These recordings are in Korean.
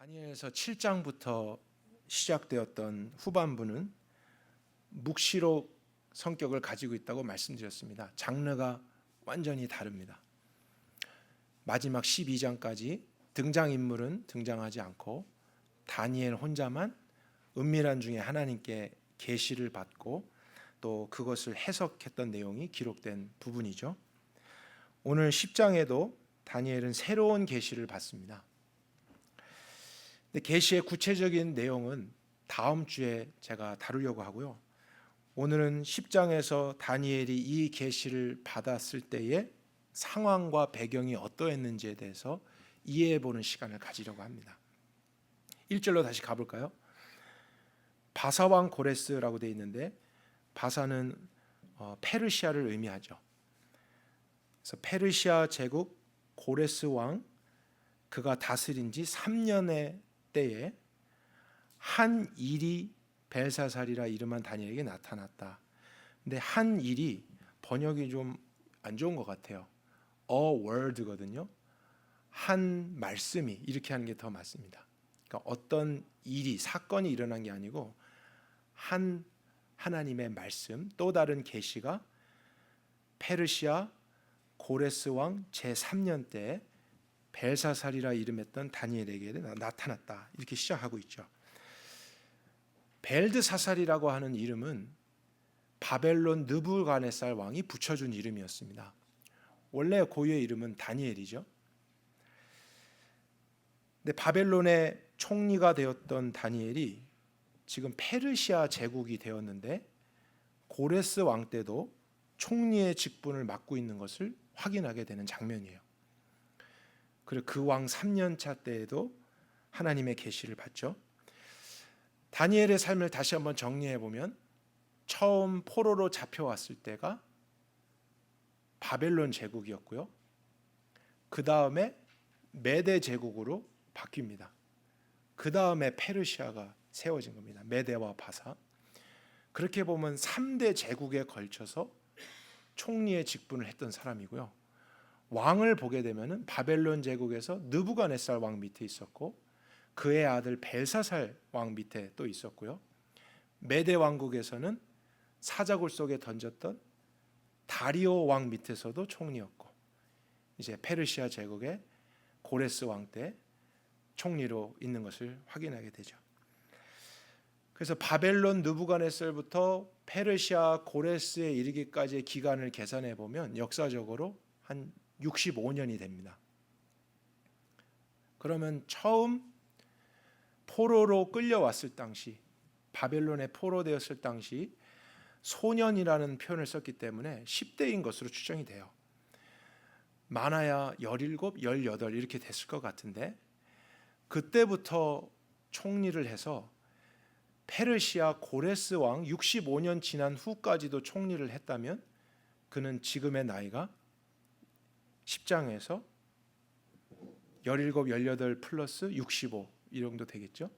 다니엘서 7장부터 시작되었던 후반부는 묵시록 성격을 가지고 있다고 말씀드렸습니다. 장르가 완전히 다릅니다. 마지막 12장까지 등장인물은 등장하지 않고 다니엘 혼자만 은밀한 중에 하나님께 계시를 받고 또 그것을 해석했던 내용이 기록된 부분이죠. 오늘 10장에도 다니엘은 새로운 계시를 받습니다. 계시의 구체적인 내용은 다음 주에 제가 다루려고 하고요. 오늘은 10장에서 다니엘이 이 계시를 받았을 때의 상황과 배경이 어떠했는지에 대해서 이해해 보는 시간을 가지려고 합니다. 1절로 다시 가볼까요? 바사왕 고레스라고 되어 있는데 바사는 페르시아를 의미하죠. 그래서 페르시아 제국 고레스 왕 그가 다스린 지 3년의 때에 한 일이 벨사살이라 이름한 다니엘에게 나타났다. 근데 한 일이 번역이 좀 안 좋은 것 같아요. A word거든요. 한 말씀이 이렇게 하는 게 더 맞습니다. 그러니까 어떤 일이 사건이 일어난 게 아니고 한 하나님의 말씀 또 다른 계시가 페르시아 고레스 왕 제3년 때 벨사살이라 이름했던 다니엘에게 나타났다. 이렇게 시작하고 있죠. 벨드사살이라고 하는 이름은 바벨론 느부갓네살 왕이 붙여준 이름이었습니다. 원래 고유의 이름은 다니엘이죠. 근데 바벨론의 총리가 되었던 다니엘이 지금 페르시아 제국이 되었는데 고레스 왕 때도 총리의 직분을 맡고 있는 것을 확인하게 되는 장면이에요. 그리고 그 왕 3년차 때에도 하나님의 계시를 받죠. 다니엘의 삶을 다시 한번 정리해 보면 처음 포로로 잡혀왔을 때가 바벨론 제국이었고요. 그 다음에 메데 제국으로 바뀝니다. 그 다음에 페르시아가 세워진 겁니다. 메데와 바사. 그렇게 보면 3대 제국에 걸쳐서 총리의 직분을 했던 사람이고요. 왕을 보게 되면 바벨론 제국에서 느부갓네살 왕 밑에 있었고 그의 아들 벨사살 왕 밑에 또 있었고요. 메데 왕국에서는 사자굴 속에 던졌던 다리오 왕 밑에서도 총리였고 이제 페르시아 제국의 고레스 왕 때 총리로 있는 것을 확인하게 되죠. 그래서 바벨론 느부갓네살부터 페르시아 고레스에 이르기까지의 기간을 계산해 보면 역사적으로 한 65년이 됩니다. 그러면 처음 포로로 끌려왔을 당시 바벨론에 포로되었을 당시 소년이라는 표현을 썼기 때문에 10대인 것으로 추정이 돼요. 많아야 17, 18 이렇게 됐을 것 같은데 그때부터 총리를 해서 페르시아 고레스 왕 65년 지난 후까지도 총리를 했다면 그는 지금의 나이가 10장에서 17, 18 플러스 65 이 정도 되겠죠.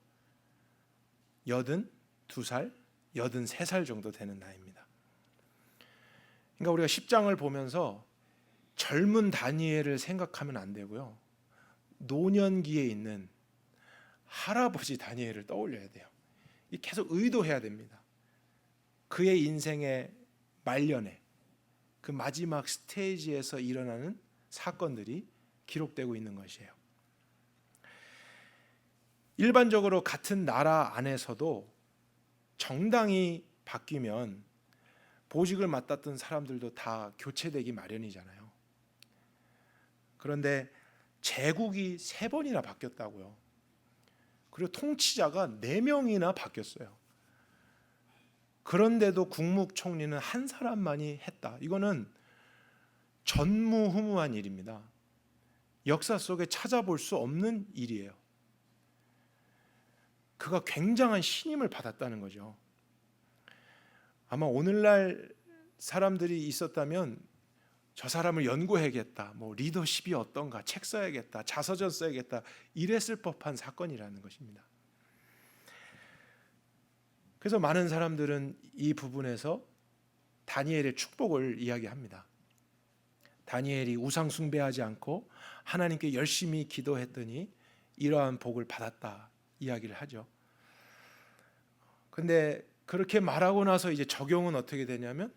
82살, 83살 정도 되는 나이입니다. 그러니까 우리가 10장을 보면서 젊은 다니엘을 생각하면 안 되고요. 노년기에 있는 할아버지 다니엘을 떠올려야 돼요. 계속 의도해야 됩니다. 그의 인생의 말년에 그 마지막 스테이지에서 일어나는 사건들이 기록되고 있는 것이에요. 일반적으로 같은 나라 안에서도 정당이 바뀌면 보직을 맡았던 사람들도 다 교체되기 마련이잖아요. 그런데 제국이 3번이나 바뀌었다고요. 그리고 통치자가 4명이나 바뀌었어요. 그런데도 국무총리는 한 사람만이 했다. 이거는 전무후무한 일입니다. 역사 속에 찾아볼 수 없는 일이에요. 그가 굉장한 신임을 받았다는 거죠. 아마 오늘날 사람들이 있었다면 저 사람을 연구해야겠다, 리더십이 어떤가, 책 써야겠다, 자서전 써야겠다 이랬을 법한 사건이라는 것입니다. 그래서 많은 사람들은 이 부분에서 다니엘의 축복을 이야기합니다. 다니엘이 우상 숭배하지 않고 하나님께 열심히 기도했더니 이러한 복을 받았다 이야기를 하죠. 근데 그렇게 말하고 나서 이제 적용은 어떻게 되냐면,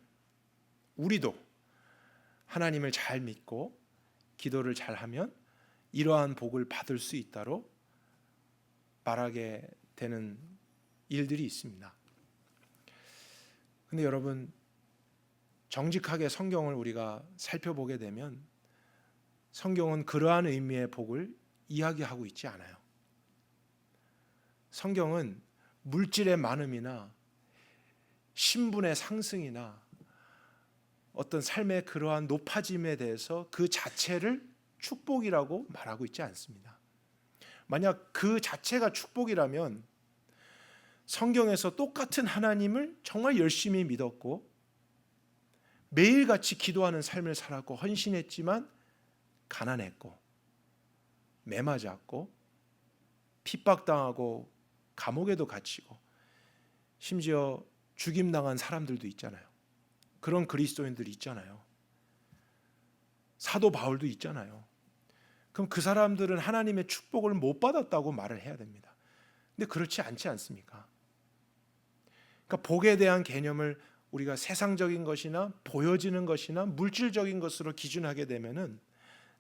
우리도 하나님을 잘 믿고 기도를 잘 하면 이러한 복을 받을 수 있다로 말하게 되는 일들이 있습니다. 근데 여러분, 정직하게 성경을 우리가 살펴보게 되면 성경은 그러한 의미의 복을 이야기하고 있지 않아요. 성경은 물질의 많음이나 신분의 상승이나 어떤 삶의 그러한 높아짐에 대해서 그 자체를 축복이라고 말하고 있지 않습니다. 만약 그 자체가 축복이라면 성경에서 똑같은 하나님을 정말 열심히 믿었고 매일같이 기도하는 삶을 살았고 헌신했지만 가난했고 매맞았고 핍박당하고 감옥에도 갇히고 심지어 죽임당한 사람들도 있잖아요. 그런 그리스도인들이 있잖아요. 사도 바울도 있잖아요. 그럼 그 사람들은 하나님의 축복을 못 받았다고 말을 해야 됩니다. 근데 그렇지 않지 않습니까? 그러니까 복에 대한 개념을 우리가 세상적인 것이나 보여지는 것이나 물질적인 것으로 기준하게 되면은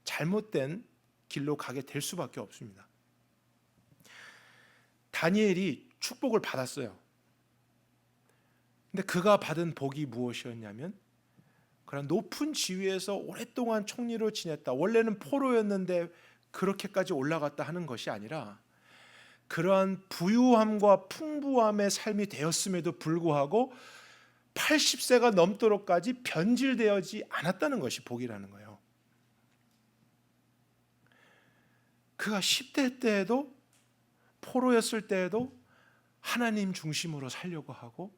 잘못된 길로 가게 될 수밖에 없습니다. 다니엘이 축복을 받았어요. 근데 그가 받은 복이 무엇이었냐면, 그런 높은 지위에서 오랫동안 총리로 지냈다, 원래는 포로였는데 그렇게까지 올라갔다 하는 것이 아니라 그러한 부유함과 풍부함의 삶이 되었음에도 불구하고 80세가 넘도록까지 변질되어지 않았다는 것이 복이라는 거예요. 그가 10대 때에도 포로였을 때에도 하나님 중심으로 살려고 하고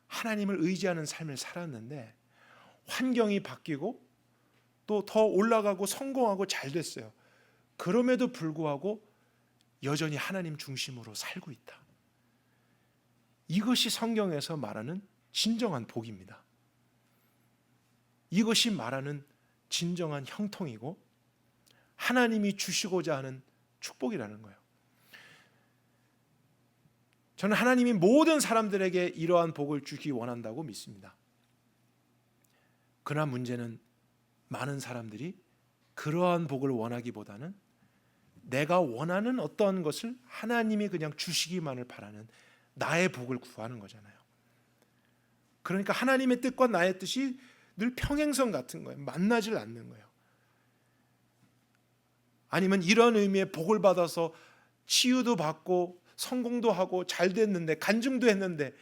하나님을 의지하는 삶을 살았는데 환경이 바뀌고 또 더 올라가고 성공하고 잘 됐어요. 그럼에도 불구하고 여전히 하나님 중심으로 살고 있다. 이것이 성경에서 말하는 진정한 복입니다. 이것이 말하는 진정한 형통이고 하나님이 주시고자 하는 축복이라는 거예요. 저는 하나님이 모든 사람들에게 이러한 복을 주기 원한다고 믿습니다. 그러나 문제는 많은 사람들이 그러한 복을 원하기보다는 내가 원하는 어떤 것을 하나님이 그냥 주시기만을 바라는 나의 복을 구하는 거잖아요. 그러니까 하나님의 뜻과 나의 뜻이 늘 평행선 같은 거예요. 만나질 않는 거예요. 아니면 이런 의미의 복을 받아서 치유도 받고 성공도 하고 잘 됐는데 간증도 했는데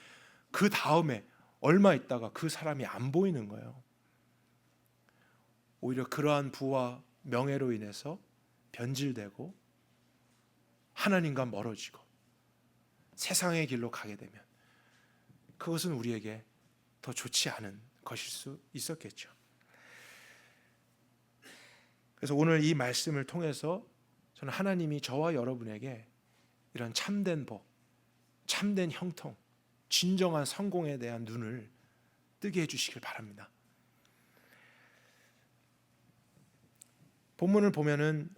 그 다음에 얼마 있다가 그 사람이 안 보이는 거예요. 오히려 그러한 부와 명예로 인해서 변질되고 하나님과 멀어지고 세상의 길로 가게 되면 그것은 우리에게 더 좋지 않은 것일 수 있었겠죠. 그래서 오늘 이 말씀을 통해서 저는 하나님이 저와 여러분에게 이런 참된 복, 참된 형통, 진정한 성공에 대한 눈을 뜨게 해주시길 바랍니다. 본문을 보면은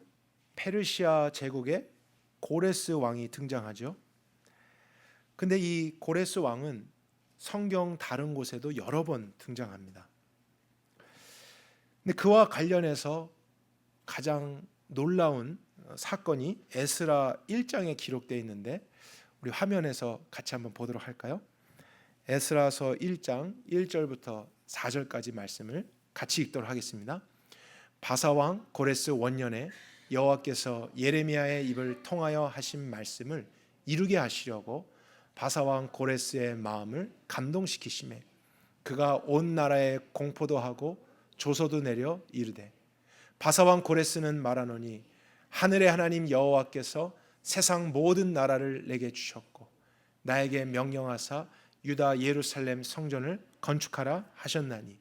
페르시아 제국의 고레스 왕이 등장하죠. 근데 이 고레스 왕은 성경 다른 곳에도 여러 번 등장합니다. 근데 그와 관련해서 가장 놀라운 사건이 에스라 1장에 기록되어 있는데 우리 화면에서 같이 한번 보도록 할까요? 에스라서 1장 1절부터 4절까지 말씀을 같이 읽도록 하겠습니다. 바사왕 고레스 원년에 여호와께서 예레미야의 입을 통하여 하신 말씀을 이루게 하시려고 바사왕 고레스의 마음을 감동시키시매 그가 온 나라에 공포도 하고 조소도 내려 이르되 바사왕 고레스는 말하노니 하늘의 하나님 여호와께서 세상 모든 나라를 내게 주셨고 나에게 명령하사 유다 예루살렘 성전을 건축하라 하셨나니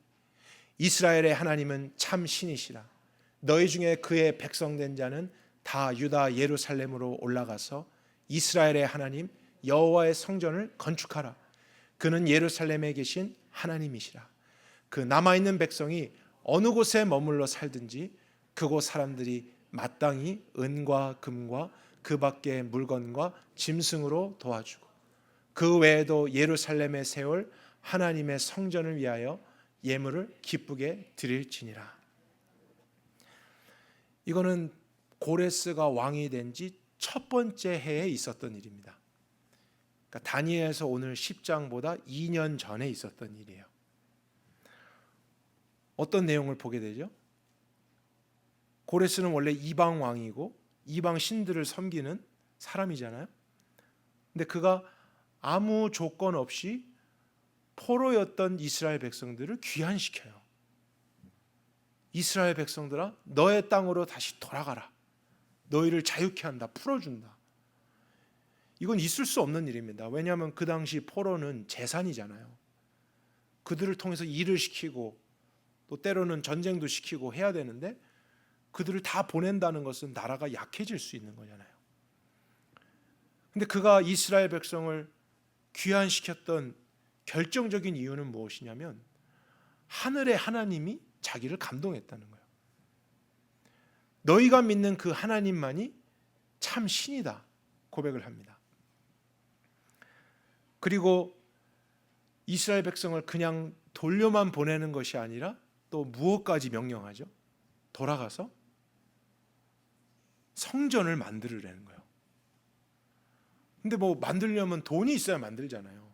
이스라엘의 하나님은 참 신이시라. 너희 중에 그의 백성된 자는 다 유다 예루살렘으로 올라가서 이스라엘의 하나님 여호와의 성전을 건축하라. 그는 예루살렘에 계신 하나님이시라. 그 남아있는 백성이 어느 곳에 머물러 살든지 그곳 사람들이 마땅히 은과 금과 그 밖의 물건과 짐승으로 도와주고 그 외에도 예루살렘에 세울 하나님의 성전을 위하여 예물을 기쁘게 드릴지니라. 이거는 고레스가 왕이 된 지 첫 번째 해에 있었던 일입니다. 그러니까 다니엘에서 오늘 10장보다 2년 전에 있었던 일이에요. 어떤 내용을 보게 되죠? 고레스는 원래 이방 왕이고 이방 신들을 섬기는 사람이잖아요. 근데 그가 아무 조건 없이 포로였던 이스라엘 백성들을 귀환시켜요. 이스라엘 백성들아, 너의 땅으로 다시 돌아가라. 너희를 자유케 한다. 풀어준다. 이건 있을 수 없는 일입니다. 왜냐하면 그 당시 포로는 재산이잖아요. 그들을 통해서 일을 시키고 또 때로는 전쟁도 시키고 해야 되는데 그들을 다 보낸다는 것은 나라가 약해질 수 있는 거잖아요. 근데 그가 이스라엘 백성을 귀환시켰던 결정적인 이유는 무엇이냐면 하늘의 하나님이 자기를 감동했다는 거예요. 너희가 믿는 그 하나님만이 참 신이다 고백을 합니다. 그리고 이스라엘 백성을 그냥 돌려만 보내는 것이 아니라 또 무엇까지 명령하죠? 돌아가서 성전을 만들으라는 거예요. 근데 뭐 만들려면 돈이 있어야 만들잖아요.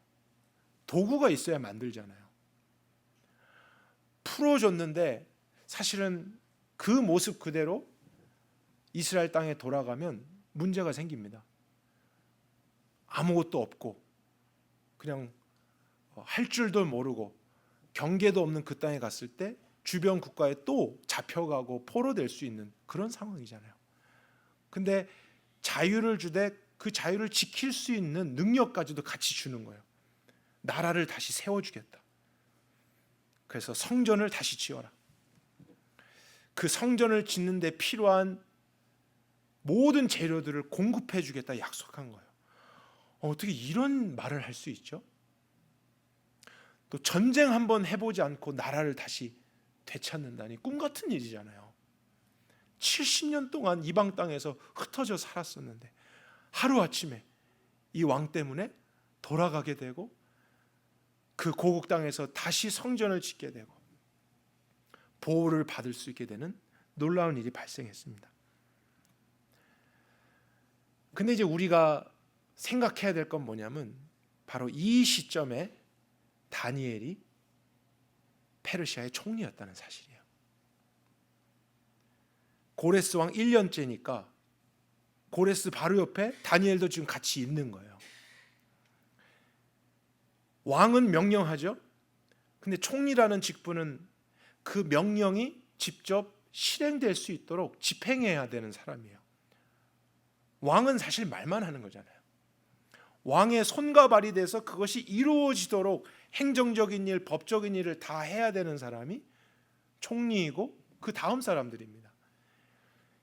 도구가 있어야 만들잖아요. 풀어줬는데 사실은 그 모습 그대로 이스라엘 땅에 돌아가면 문제가 생깁니다. 아무것도 없고 그냥 할 줄도 모르고 경계도 없는 그 땅에 갔을 때 주변 국가에 또 잡혀가고 포로될 수 있는 그런 상황이잖아요. 근데 자유를 주되 그 자유를 지킬 수 있는 능력까지도 같이 주는 거예요. 나라를 다시 세워주겠다. 그래서 성전을 다시 지어라. 그 성전을 짓는 데 필요한 모든 재료들을 공급해 주겠다 약속한 거예요. 어떻게 이런 말을 할 수 있죠? 또 전쟁 한번 해보지 않고 나라를 다시 되찾는다니 꿈 같은 일이잖아요. 70년 동안 이방 땅에서 흩어져 살았었는데 하루아침에 이 왕 때문에 돌아가게 되고 그 고국 땅에서 다시 성전을 짓게 되고 보호를 받을 수 있게 되는 놀라운 일이 발생했습니다. 근데 이제 우리가 생각해야 될 건 뭐냐면 바로 이 시점에 다니엘이 페르시아의 총리였다는 사실이에요. 고레스 왕 1년째니까 고레스 바로 옆에 다니엘도 지금 같이 있는 거예요. 왕은 명령하죠. 근데 총리라는 직분은 그 명령이 직접 실행될 수 있도록 집행해야 되는 사람이에요. 왕은 사실 말만 하는 거잖아요. 왕의 손과 발이 돼서 그것이 이루어지도록 행정적인 일, 법적인 일을 다 해야 되는 사람이 총리이고 그 다음 사람들입니다.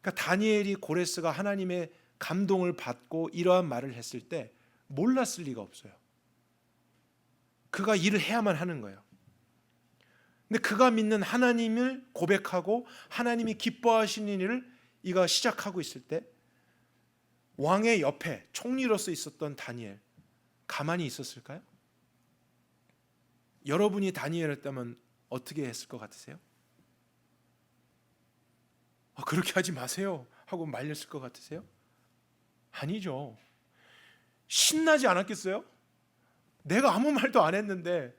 그러니까 다니엘이 고레스가 하나님의 감동을 받고 이러한 말을 했을 때 몰랐을 리가 없어요. 그가 일을 해야만 하는 거예요. 근데 그가 믿는 하나님을 고백하고 하나님이 기뻐하시는 일을 이가 시작하고 있을 때 왕의 옆에 총리로서 있었던 다니엘 가만히 있었을까요? 여러분이 다니엘이었다면 어떻게 했을 것 같으세요? 그렇게 하지 마세요 하고 말렸을 것 같으세요? 아니죠. 신나지 않았겠어요? 내가 아무 말도 안 했는데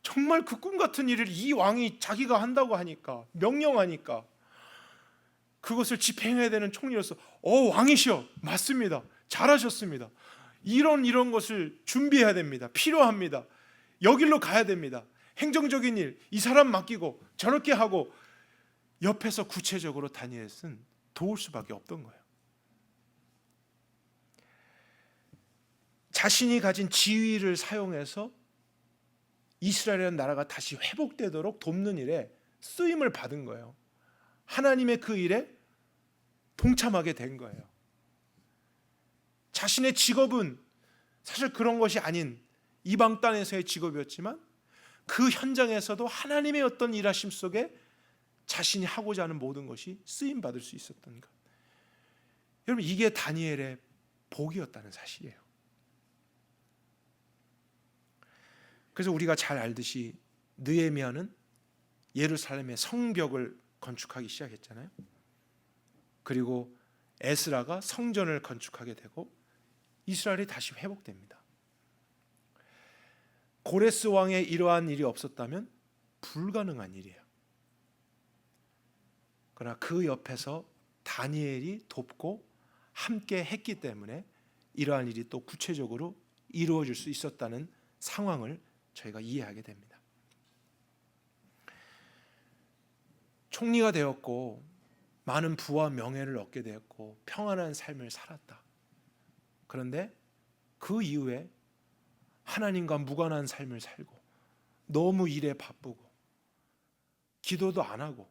정말 그 꿈 같은 일을 이 왕이 자기가 한다고 하니까 명령하니까 그것을 집행해야 되는 총리로서 왕이시여 맞습니다. 잘하셨습니다. 이런 것을 준비해야 됩니다. 필요합니다. 여길로 가야 됩니다. 행정적인 일 이 사람 맡기고 저렇게 하고 옆에서 구체적으로 다니엘은 도울 수밖에 없던 거예요. 자신이 가진 지위를 사용해서 이스라엘이라는 나라가 다시 회복되도록 돕는 일에 쓰임을 받은 거예요. 하나님의 그 일에 동참하게 된 거예요. 자신의 직업은 사실 그런 것이 아닌 이방 땅에서의 직업이었지만 그 현장에서도 하나님의 어떤 일하심 속에 자신이 하고자 하는 모든 것이 쓰임 받을 수 있었던 것. 여러분, 이게 다니엘의 복이었다는 사실이에요. 그래서 우리가 잘 알듯이 느헤미야는 예루살렘의 성벽을 건축하기 시작했잖아요. 그리고 에스라가 성전을 건축하게 되고 이스라엘이 다시 회복됩니다. 고레스 왕의 이러한 일이 없었다면 불가능한 일이에요. 그러나 그 옆에서 다니엘이 돕고 함께 했기 때문에 이러한 일이 또 구체적으로 이루어질 수 있었다는 상황을 저희가 이해하게 됩니다. 총리가 되었고 많은 부와 명예를 얻게 되었고 평안한 삶을 살았다. 그런데 그 이후에 하나님과 무관한 삶을 살고 너무 일에 바쁘고 기도도 안 하고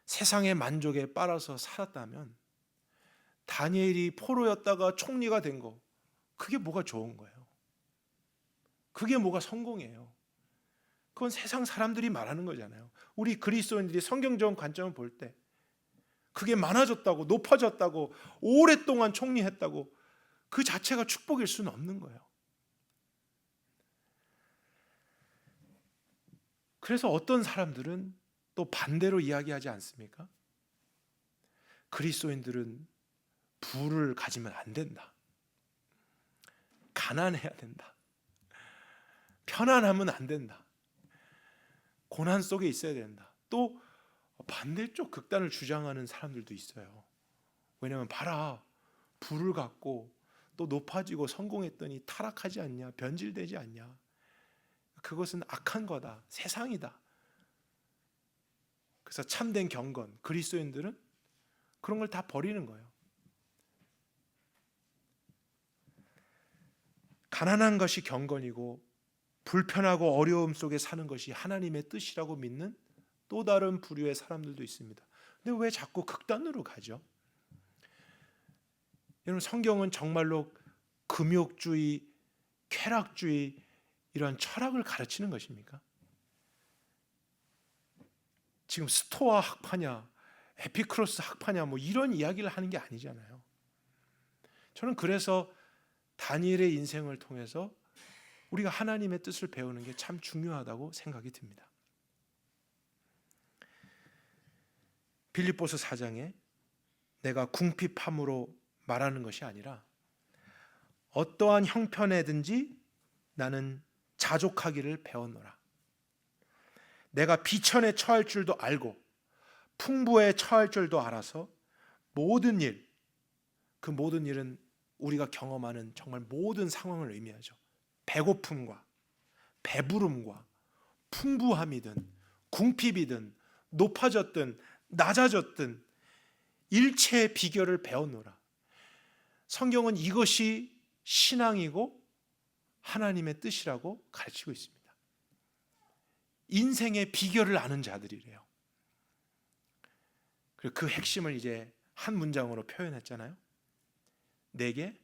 세상의 만족에 빨아서 살았다면 다니엘이 포로였다가 총리가 된 거, 그게 뭐가 좋은 거예요? 그게 뭐가 성공이에요? 그건 세상 사람들이 말하는 거잖아요. 우리 그리스도인들이 성경적 관점을 볼 때 그게 많아졌다고, 높아졌다고, 오랫동안 총리했다고, 그 자체가 축복일 수는 없는 거예요. 그래서 어떤 사람들은 또 반대로 이야기하지 않습니까? 그리스도인들은 부를 가지면 안 된다. 가난해야 된다. 편안하면 안 된다. 고난 속에 있어야 된다. 또 반대쪽 극단을 주장하는 사람들도 있어요. 왜냐하면 봐라, 부를 갖고 또 높아지고 성공했더니 타락하지 않냐, 변질되지 않냐. 그것은 악한 거다, 세상이다. 그래서 참된 경건, 그리스도인들은 그런 걸 다 버리는 거예요. 가난한 것이 경건이고 불편하고 어려움 속에 사는 것이 하나님의 뜻이라고 믿는 또 다른 부류의 사람들도 있습니다. 근데 왜 자꾸 극단으로 가죠? 여러분, 성경은 정말로 금욕주의, 쾌락주의 이런 철학을 가르치는 것입니까? 지금 스토아 학파냐, 에피크로스 학파냐, 뭐 이런 이야기를 하는 게 아니잖아요. 저는 그래서 다니엘의 인생을 통해서 우리가 하나님의 뜻을 배우는 게 참 중요하다고 생각이 듭니다. 빌립보서 4장에 내가 궁핍함으로 말하는 것이 아니라 어떠한 형편에든지 나는 자족하기를 배웠노라. 내가 비천에 처할 줄도 알고 풍부에 처할 줄도 알아서 모든 일, 그 모든 일은 우리가 경험하는 정말 모든 상황을 의미하죠. 배고픔과 배부름과 풍부함이든 궁핍이든 높아졌든 낮아졌든 일체의 비결을 배웠노라. 성경은 이것이 신앙이고 하나님의 뜻이라고 가르치고 있습니다. 인생의 비결을 아는 자들이래요. 그리고 그 핵심을 이제 한 문장으로 표현했잖아요. 내게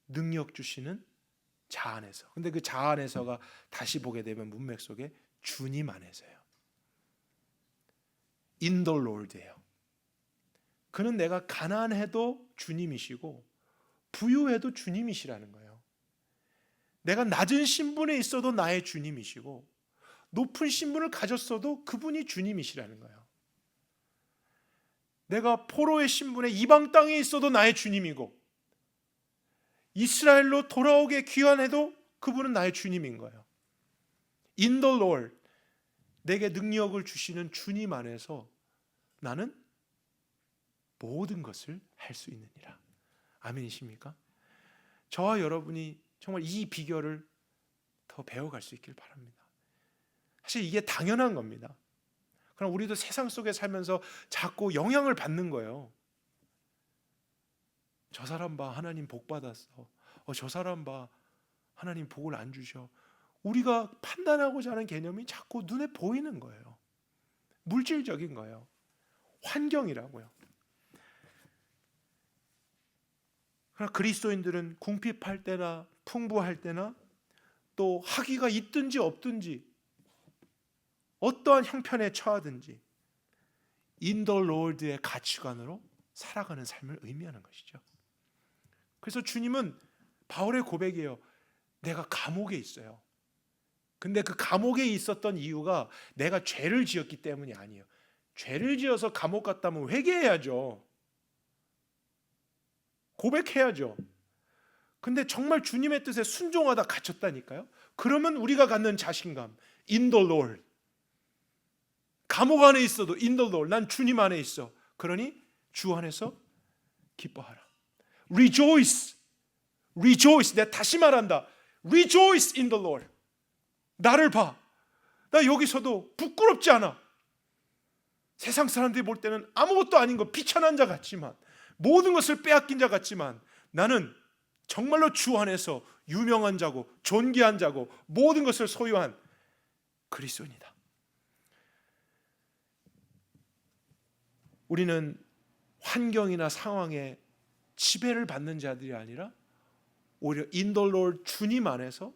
능력 주시는 자 안에서. 근데 그 자 안에서가 다시 보게 되면 문맥 속에 주님 안에서예요. In the Lord예요. 그는 내가 가난해도 주님이시고 부유해도 주님이시라는 거예요. 내가 낮은 신분에 있어도 나의 주님이시고 높은 신분을 가졌어도 그분이 주님이시라는 거예요. 내가 포로의 신분에 이방 땅에 있어도 나의 주님이고 이스라엘로 돌아오게 귀환해도 그분은 나의 주님인 거예요. In the Lord, 내게 능력을 주시는 주님 안에서 나는 모든 것을 할 수 있느니라. 아멘이십니까? 저와 여러분이 정말 이 비결을 더 배워갈 수 있길 바랍니다. 사실 이게 당연한 겁니다. 그럼 우리도 세상 속에 살면서 자꾸 영향을 받는 거예요. 저 사람 봐, 하나님 복 받았어. 저 사람 봐, 하나님 복을 안 주셔. 우리가 판단하고자 하는 개념이 자꾸 눈에 보이는 거예요. 물질적인 거예요. 환경이라고요. 그러나 그리스도인들은 궁핍할 때나 풍부할 때나 또 학위가 있든지 없든지 어떠한 형편에 처하든지 In the Lord의 가치관으로 살아가는 삶을 의미하는 것이죠. 그래서 주님은 바울의 고백이에요. 내가 감옥에 있어요. 근데 그 감옥에 있었던 이유가 내가 죄를 지었기 때문이 아니에요. 죄를 지어서 감옥 갔다면 회개해야죠. 고백해야죠. 근데 정말 주님의 뜻에 순종하다 갇혔다니까요. 그러면 우리가 갖는 자신감, in the Lord. 감옥 안에 있어도 in the Lord. 난 주님 안에 있어. 그러니 주 안에서 기뻐하라. Rejoice. Rejoice. 내가 다시 말한다. Rejoice in the Lord. 나를 봐. 나 여기서도 부끄럽지 않아. 세상 사람들이 볼 때는 아무것도 아닌 거 비천한 자 같지만, 모든 것을 빼앗긴 자 같지만, 나는 정말로 주 안에서 유명한 자고 존귀한 자고 모든 것을 소유한 그리스도인이다. 우리는 환경이나 상황에 지배를 받는 자들이 아니라 오히려 in the Lord, 주님 안에서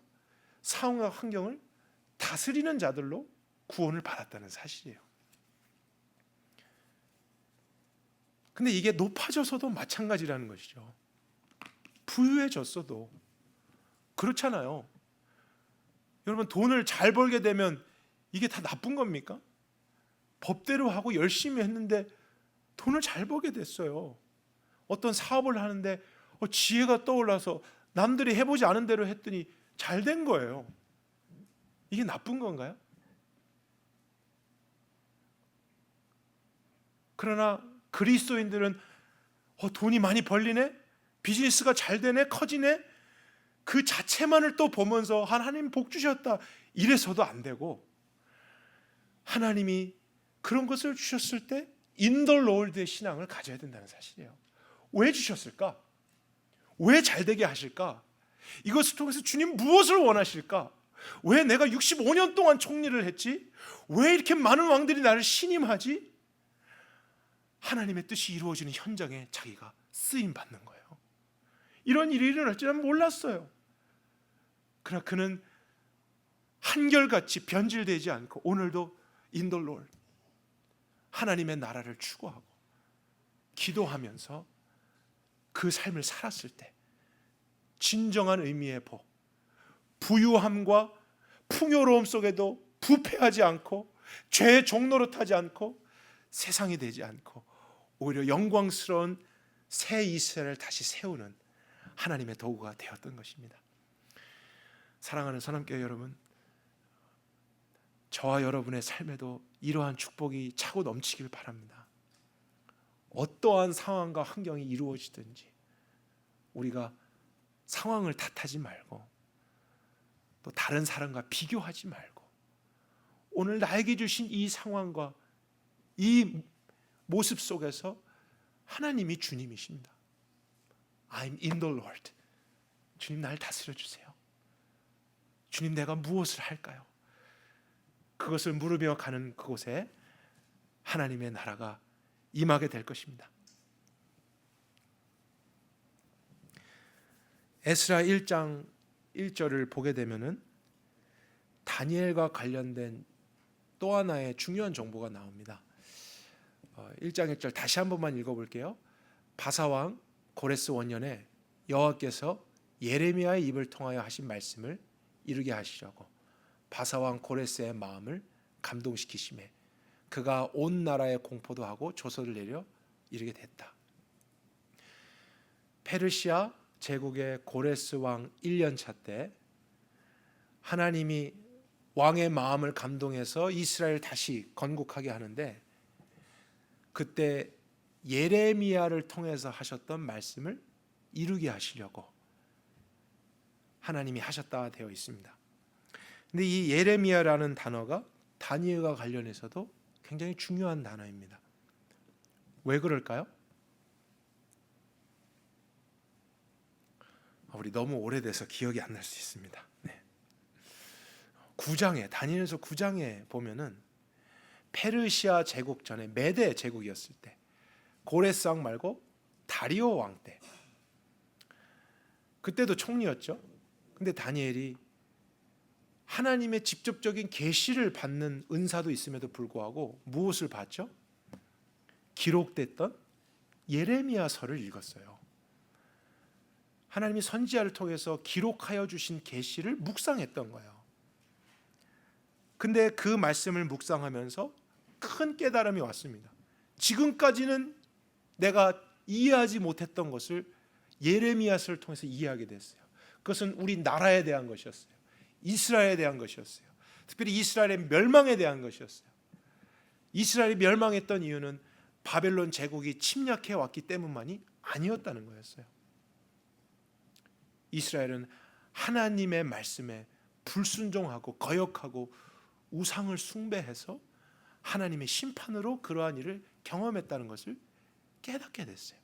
상황과 환경을 다스리는 자들로 구원을 받았다는 사실이에요. 근데 이게 높아져서도 마찬가지라는 것이죠. 부유해졌어도 그렇잖아요. 여러분, 돈을 잘 벌게 되면 이게 다 나쁜 겁니까? 법대로 하고 열심히 했는데 돈을 잘 벌게 됐어요. 어떤 사업을 하는데 지혜가 떠올라서 남들이 해보지 않은 대로 했더니 잘 된 거예요. 이게 나쁜 건가요? 그러나 그리스도인들은 돈이 많이 벌리네? 비즈니스가 잘 되네? 커지네? 그 자체만을 또 보면서 하나님 복 주셨다 이래서도 안 되고, 하나님이 그런 것을 주셨을 때 in the Lord의 신앙을 가져야 된다는 사실이에요. 왜 주셨을까? 왜 잘 되게 하실까? 이것을 통해서 주님 무엇을 원하실까? 왜 내가 65년 동안 총리를 했지? 왜 이렇게 많은 왕들이 나를 신임하지? 하나님의 뜻이 이루어지는 현장에 자기가 쓰임 받는 거예요. 이런 일이 일어날 줄은 몰랐어요. 그러나 그는 한결같이 변질되지 않고 오늘도 in the Lord, 하나님의 나라를 추구하고 기도하면서 그 삶을 살았을 때 진정한 의미의 복, 부유함과 풍요로움 속에도 부패하지 않고 죄의 종로로 타지 않고 세상이 되지 않고 오히려 영광스러운 새 이스라엘을 다시 세우는 하나님의 도구가 되었던 것입니다. 사랑하는 선함교회 여러분, 저와 여러분의 삶에도 이러한 축복이 차고 넘치길 바랍니다. 어떠한 상황과 환경이 이루어지든지 우리가 상황을 탓하지 말고 또 다른 사람과 비교하지 말고 오늘 나에게 주신 이 상황과 이 모습 속에서 하나님이 주님이십니다. I'm in the Lord. 주님, 날 다스려 주세요. 주님, 내가 무엇을 할까요? 그것을 물으며 가는 그곳에 하나님의 나라가 임하게 될 것입니다. 에스라 1장 1절을 보게 되면은 다니엘과 관련된 또 하나의 중요한 정보가 나옵니다. 1장 1절 다시 한 번만 읽어볼게요. 바사왕 고레스 원년에 여호와께서 예레미야의 입을 통하여 하신 말씀을 이루게 하시려고 바사왕 고레스의 마음을 감동시키시매 그가 온 나라에 공포도 하고 조서를 내려 이르게 됐다. 페르시아 제국의 고레스 왕 1년 차 때 하나님이 왕의 마음을 감동해서 이스라엘 다시 건국하게 하는데, 그때 예레미야를 통해서 하셨던 말씀을 이루게 하시려고 하나님이 하셨다 되어 있습니다. 근데 이 예레미야라는 단어가 다니엘과 관련해서도 굉장히 중요한 단어입니다. 왜 그럴까요? 우리 너무 오래돼서 기억이 안 날 수 있습니다. 9장에 다니엘서 9장에 보면은 페르시아 제국 전에 메대 제국이었을 때 고레스 왕 말고 다리오 왕 때, 그때도 총리였죠. 근데 다니엘이 하나님의 직접적인 계시를 받는 은사도 있음에도 불구하고 무엇을 봤죠? 기록됐던 예레미야서를 읽었어요. 하나님이 선지자를 통해서 기록하여 주신 계시를 묵상했던 거예요. 근데 그 말씀을 묵상하면서 큰 깨달음이 왔습니다. 지금까지는 내가 이해하지 못했던 것을 예레미야서를 통해서 이해하게 됐어요. 그것은 우리 나라에 대한 것이었어요. 이스라엘에 대한 것이었어요. 특별히 이스라엘의 멸망에 대한 것이었어요. 이스라엘이 멸망했던 이유는 바벨론 제국이 침략해 왔기 때문만이 아니었다는 거였어요. 이스라엘은 하나님의 말씀에 불순종하고 거역하고 우상을 숭배해서 하나님의 심판으로 그러한 일을 경험했다는 것을 깨닫게 됐어요.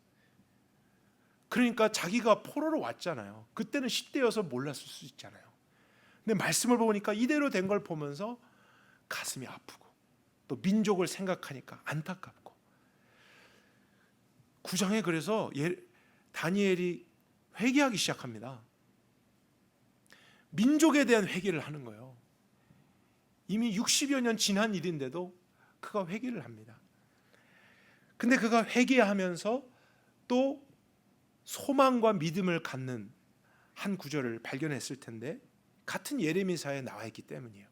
그러니까 자기가 포로로 왔잖아요. 그때는 10대여서 몰랐을 수 있잖아요. 근데 말씀을 보니까 이대로 된 걸 보면서 가슴이 아프고 또 민족을 생각하니까 안타깝고 9장에 그래서 다니엘이 회개하기 시작합니다. 민족에 대한 회개를 하는 거예요. 이미 60여 년 지난 일인데도 그가 회개를 합니다. 근데 그가 회개하면서 또 소망과 믿음을 갖는 한 구절을 발견했을 텐데 같은 예레미야서에 나와 있기 때문이에요.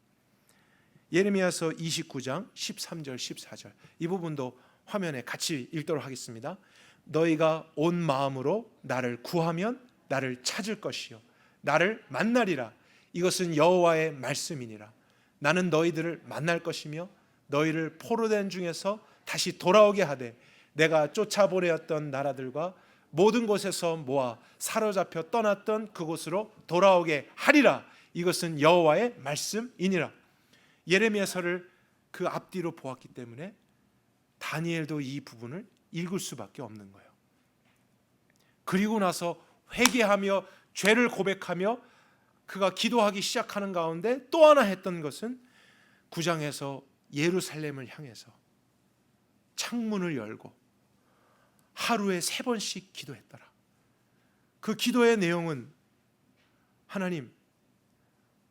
예레미야서 29장 13절 14절 이 부분도 화면에 같이 읽도록 하겠습니다. 너희가 온 마음으로 나를 구하면 나를 찾을 것이요 나를 만나리라. 이것은 여호와의 말씀이니라. 나는 너희들을 만날 것이며 너희를 포로된 중에서 다시 돌아오게 하되 내가 쫓아보내었던 나라들과 모든 곳에서 모아 사로잡혀 떠났던 그곳으로 돌아오게 하리라. 이것은 여호와의 말씀이니라. 예레미야서를 그 앞뒤로 보았기 때문에 다니엘도 이 부분을 읽을 수밖에 없는 거예요. 그리고 나서 회개하며 죄를 고백하며 그가 기도하기 시작하는 가운데 또 하나 했던 것은 9장에서 예루살렘을 향해서 창문을 열고 하루에 3번씩 기도했더라. 그 기도의 내용은 하나님,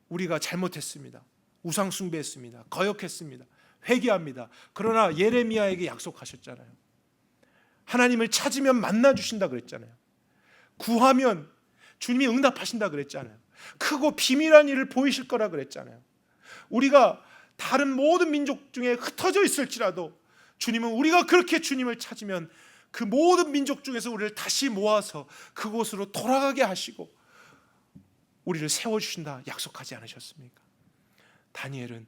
우리가 잘못했습니다. 우상 숭배했습니다. 거역했습니다. 회개합니다. 그러나 예레미야에게 약속하셨잖아요. 하나님을 찾으면 만나 주신다 그랬잖아요. 구하면 주님이 응답하신다 그랬잖아요. 크고 비밀한 일을 보이실 거라 그랬잖아요. 우리가 다른 모든 민족 중에 흩어져 있을지라도 주님은 우리가 그렇게 주님을 찾으면 그 모든 민족 중에서 우리를 다시 모아서 그곳으로 돌아가게 하시고 우리를 세워주신다 약속하지 않으셨습니까? 다니엘은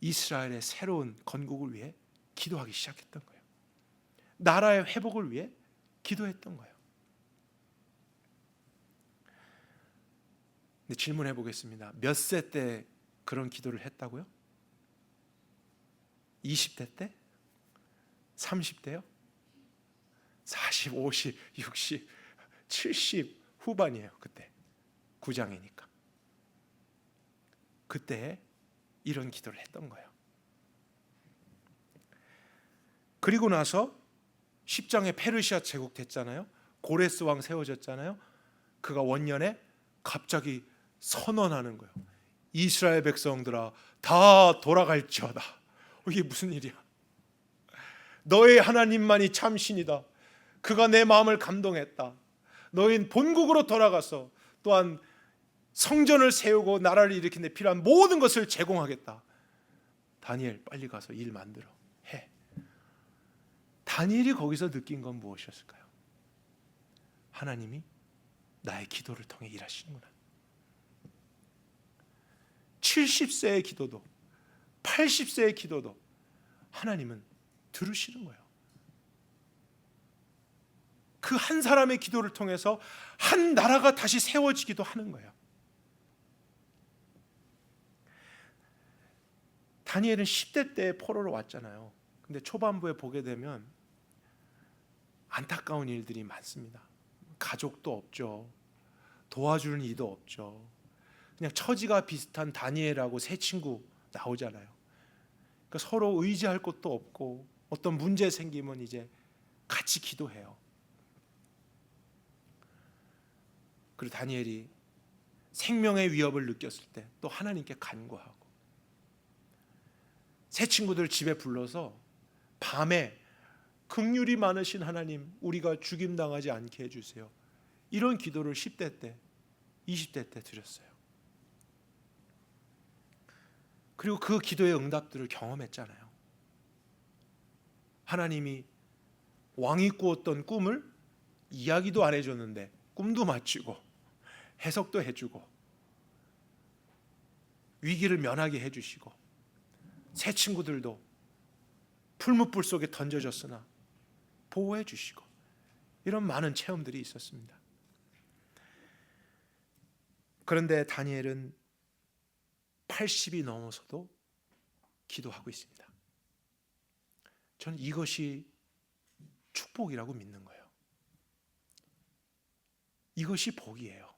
이스라엘의 새로운 건국을 위해 기도하기 시작했던 거예요. 나라의 회복을 위해 기도했던 거예요. 근데 질문해 보겠습니다. 몇 세 때 그런 기도를 했다고요? 20대 때? 30대요? 40, 50, 60, 70 후반이에요. 그때 9장이니까 그때 이런 기도를 했던 거예요. 그리고 나서 10장에 페르시아 제국 됐잖아요. 고레스 왕 세워졌잖아요. 그가 원년에 갑자기 선언하는 거예요. 이스라엘 백성들아 다 돌아갈지어다. 이게 무슨 일이야? 너의 하나님만이 참 신이다. 그가 내 마음을 감동했다. 너희는 본국으로 돌아가서 또한 성전을 세우고 나라를 일으키는 데 필요한 모든 것을 제공하겠다. 다니엘 빨리 가서 일 만들어 해. 다니엘이 거기서 느낀 건 무엇이었을까요? 하나님이 나의 기도를 통해 일하시는구나. 70세의 기도도 80세의 기도도 하나님은 들으시는 거예요. 그 한 사람의 기도를 통해서 한 나라가 다시 세워지기도 하는 거예요. 다니엘은 10대 때 포로로 왔잖아요. 근데 초반부에 보게 되면 안타까운 일들이 많습니다. 가족도 없죠. 도와주는 이도 없죠. 그냥 처지가 비슷한 다니엘하고 세 친구 나오잖아요. 그러니까 서로 의지할 곳도 없고 어떤 문제 생기면 이제 같이 기도해요. 그리고 다니엘이 생명의 위협을 느꼈을 때 또 하나님께 간구하고 세 친구들 집에 불러서 밤에 긍휼이 많으신 하나님, 우리가 죽임당하지 않게 해주세요. 이런 기도를 10대 때, 20대 때 드렸어요. 그리고 그 기도의 응답들을 경험했잖아요. 하나님이 왕이 꾸었던 꿈을 이야기도 안 해줬는데 꿈도 맞추고 해석도 해주고 위기를 면하게 해주시고 새 친구들도 풀무불 속에 던져졌으나 보호해 주시고 이런 많은 체험들이 있었습니다. 그런데 다니엘은 80이 넘어서도 기도하고 있습니다. 저는 이것이 축복이라고 믿는 거예요. 이것이 복이에요.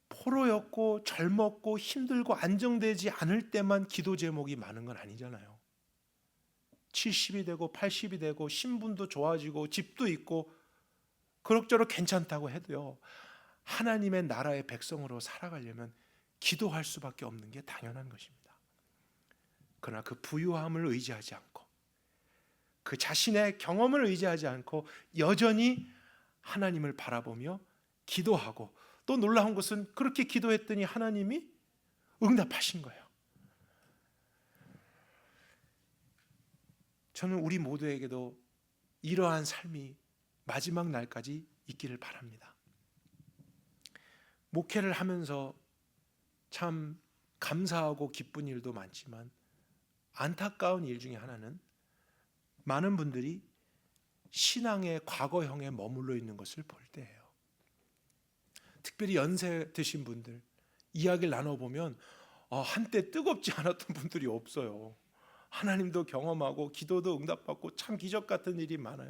포로였고 젊었고 힘들고 안정되지 않을 때만 기도 제목이 많은 건 아니잖아요. 70이 되고 80이 되고 신분도 좋아지고 집도 있고 그럭저럭 괜찮다고 해도요, 하나님의 나라의 백성으로 살아가려면 기도할 수밖에 없는 게 당연한 것입니다. 그러나 그 부유함을 의지하지 않고 그 자신의 경험을 의지하지 않고 여전히 하나님을 바라보며 기도하고, 또 놀라운 것은 그렇게 기도했더니 하나님이 응답하신 거예요. 저는 우리 모두에게도 이러한 삶이 마지막 날까지 있기를 바랍니다. 목회를 하면서 참 감사하고 기쁜 일도 많지만 안타까운 일 중에 하나는 많은 분들이 신앙의 과거형에 머물러 있는 것을 볼 때예요. 특별히 연세 드신 분들 이야기를 나눠보면 한때 뜨겁지 않았던 분들이 없어요. 하나님도 경험하고 기도도 응답받고 참 기적 같은 일이 많아요.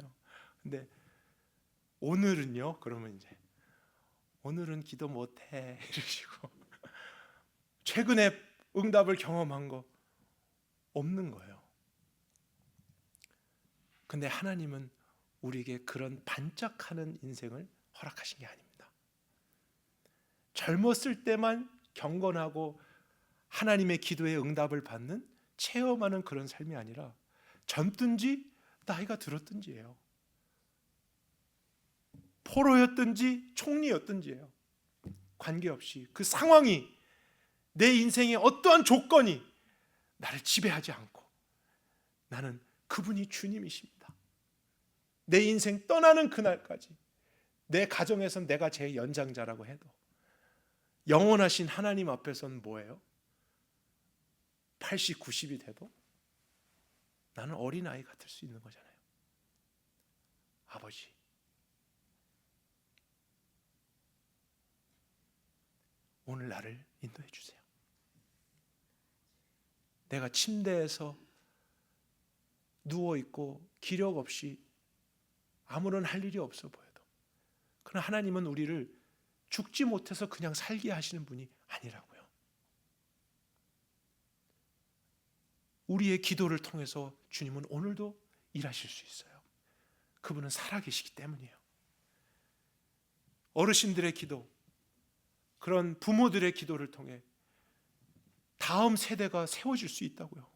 근데 오늘은요? 그러면 이제 오늘은 기도 못해 이러시고 최근에 응답을 경험한 거 없는 거예요. 근데 하나님은 우리에게 그런 반짝하는 인생을 허락하신 게 아닙니다. 젊었을 때만 경건하고 하나님의 기도에 응답을 받는, 체험하는 그런 삶이 아니라 젊든지 나이가 들었든지예요. 포로였든지 총리였든지예요. 관계없이 그 상황이, 내 인생의 어떠한 조건이 나를 지배하지 않고 나는 그분이 주님이십니다. 내 인생 떠나는 그날까지 내 가정에선 내가 제 연장자라고 해도 영원하신 하나님 앞에서는 뭐예요? 80, 90이 돼도 나는 어린아이 같을 수 있는 거잖아요. 아버지, 오늘 나를 인도해 주세요. 내가 침대에서 누워있고 기력 없이 아무런 할 일이 없어 보여도, 그러나 하나님은 우리를 죽지 못해서 그냥 살게 하시는 분이 아니라고요. 우리의 기도를 통해서 주님은 오늘도 일하실 수 있어요. 그분은 살아계시기 때문이에요. 어르신들의 기도, 그런 부모들의 기도를 통해 다음 세대가 세워질 수 있다고요.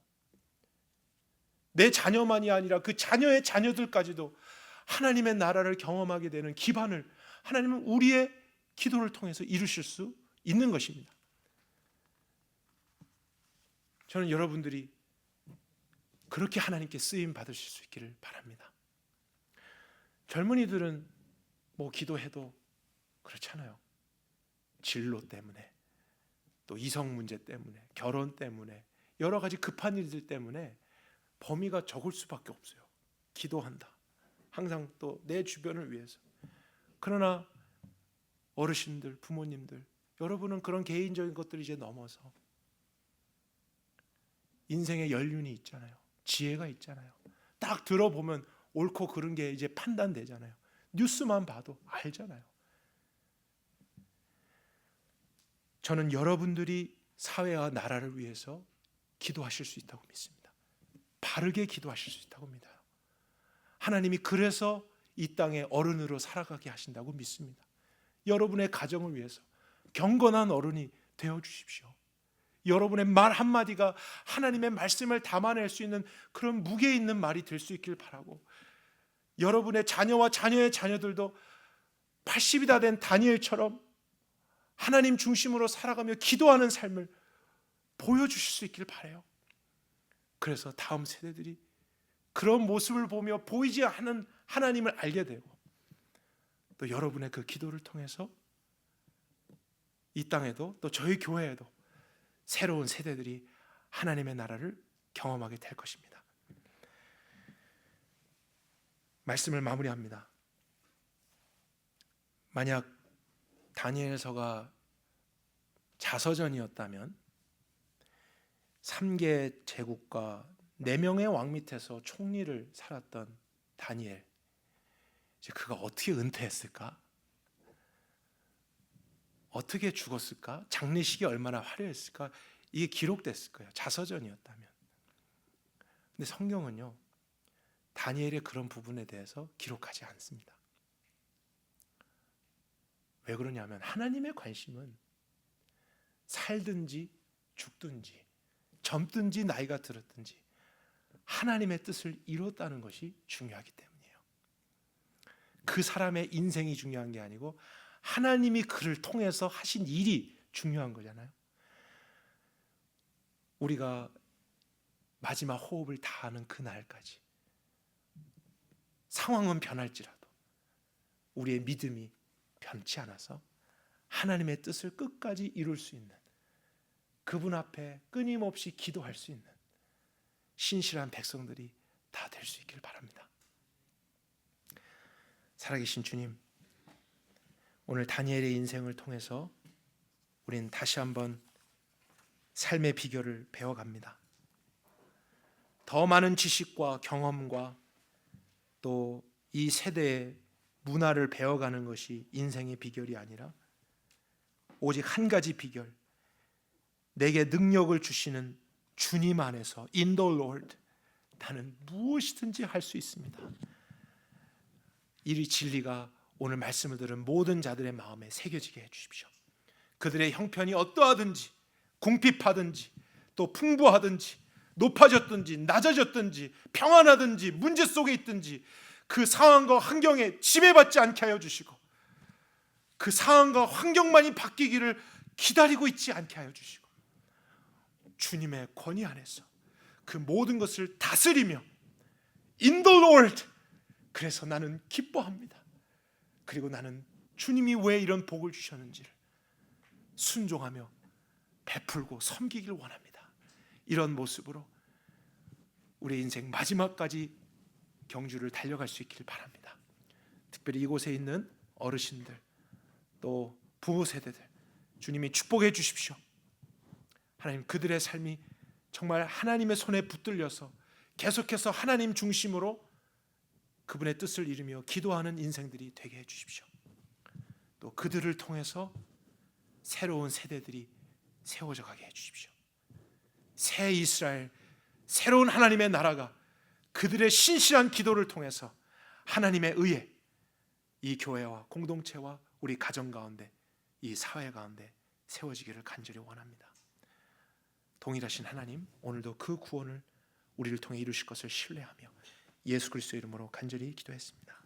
내 자녀만이 아니라 그 자녀의 자녀들까지도 하나님의 나라를 경험하게 되는 기반을 하나님은 우리의 기도를 통해서 이루실 수 있는 것입니다. 저는 여러분들이 그렇게 하나님께 쓰임 받으실 수 있기를 바랍니다. 젊은이들은 뭐 기도해도 그렇잖아요. 진로 때문에, 또 이성 문제 때문에, 결혼 때문에, 여러 가지 급한 일들 때문에 범위가 적을 수밖에 없어요. 기도한다. 항상 또 내 주변을 위해서. 그러나 어르신들, 부모님들, 여러분은 그런 개인적인 것들을 이제 넘어서 인생의 연륜이 있잖아요. 지혜가 있잖아요. 딱 들어보면 옳고 그른 게 이제 판단되잖아요. 뉴스만 봐도 알잖아요. 저는 여러분들이 사회와 나라를 위해서 기도하실 수 있다고 믿습니다. 바르게 기도하실 수 있다고 믿어요. 하나님이 그래서 이 땅에 어른으로 살아가게 하신다고 믿습니다. 여러분의 가정을 위해서 경건한 어른이 되어 주십시오. 여러분의 말 한마디가 하나님의 말씀을 담아낼 수 있는 그런 무게 있는 말이 될 수 있길 바라고, 여러분의 자녀와 자녀의 자녀들도 80이 다 된 다니엘처럼 하나님 중심으로 살아가며 기도하는 삶을 보여주실 수 있길 바라요. 그래서 다음 세대들이 그런 모습을 보며 보이지 않는 하나님을 알게 되고, 또 여러분의 그 기도를 통해서 이 땅에도 또 저희 교회에도 새로운 세대들이 하나님의 나라를 경험하게 될 것입니다. 말씀을 마무리합니다. 만약 다니엘서가 자서전이었다면 3개 제국과 4명의 왕 밑에서 총리를 살았던 다니엘, 이제 그가 어떻게 은퇴했을까? 어떻게 죽었을까? 장례식이 얼마나 화려했을까? 이게 기록됐을 거예요, 자서전이었다면. 근데 성경은요, 다니엘의 그런 부분에 대해서 기록하지 않습니다. 왜 그러냐면 하나님의 관심은 살든지 죽든지 젊든지 나이가 들었든지 하나님의 뜻을 이뤘다는 것이 중요하기 때문이에요. 그 사람의 인생이 중요한 게 아니고 하나님이 그를 통해서 하신 일이 중요한 거잖아요. 우리가 마지막 호흡을 다하는 그날까지 상황은 변할지라도 우리의 믿음이 변치 않아서 하나님의 뜻을 끝까지 이룰 수 있는, 그분 앞에 끊임없이 기도할 수 있는 신실한 백성들이 다 될 수 있길 바랍니다. 살아계신 주님, 오늘 다니엘의 인생을 통해서 우리는 다시 한번 삶의 비결을 배워갑니다. 더 많은 지식과 경험과 또 이 세대의 문화를 배워가는 것이 인생의 비결이 아니라 오직 한 가지 비결, 내게 능력을 주시는 주님 안에서 In the Lord 나는 무엇이든지 할 수 있습니다. 이 진리가 오늘 말씀을 들은 모든 자들의 마음에 새겨지게 해주십시오. 그들의 형편이 어떠하든지 궁핍하든지 또 풍부하든지 높아졌든지 낮아졌든지 평안하든지 문제 속에 있든지 그 상황과 환경에 지배받지 않게 하여 주시고, 그 상황과 환경만이 바뀌기를 기다리고 있지 않게 하여 주시고, 주님의 권위 안에서 그 모든 것을 다스리며 In the Lord, 그래서 나는 기뻐합니다. 그리고 나는 주님이 왜 이런 복을 주셨는지를 순종하며 베풀고 섬기길 원합니다. 이런 모습으로 우리 인생 마지막까지 경주를 달려갈 수 있기를 바랍니다. 특별히 이곳에 있는 어르신들 또 부모 세대들 주님이 축복해 주십시오. 하나님, 그들의 삶이 정말 하나님의 손에 붙들려서 계속해서 하나님 중심으로 그분의 뜻을 이루며 기도하는 인생들이 되게 해 주십시오. 또 그들을 통해서 새로운 세대들이 세워져 가게 해 주십시오. 새 이스라엘, 새로운 하나님의 나라가 그들의 신실한 기도를 통해서 하나님의 의에 이 교회와 공동체와 우리 가정 가운데, 이 사회 가운데 세워지기를 간절히 원합니다. 동일하신 하나님, 오늘도 그 구원을 우리를 통해 이루실 것을 신뢰하며 예수 그리스도의 이름으로 간절히 기도했습니다.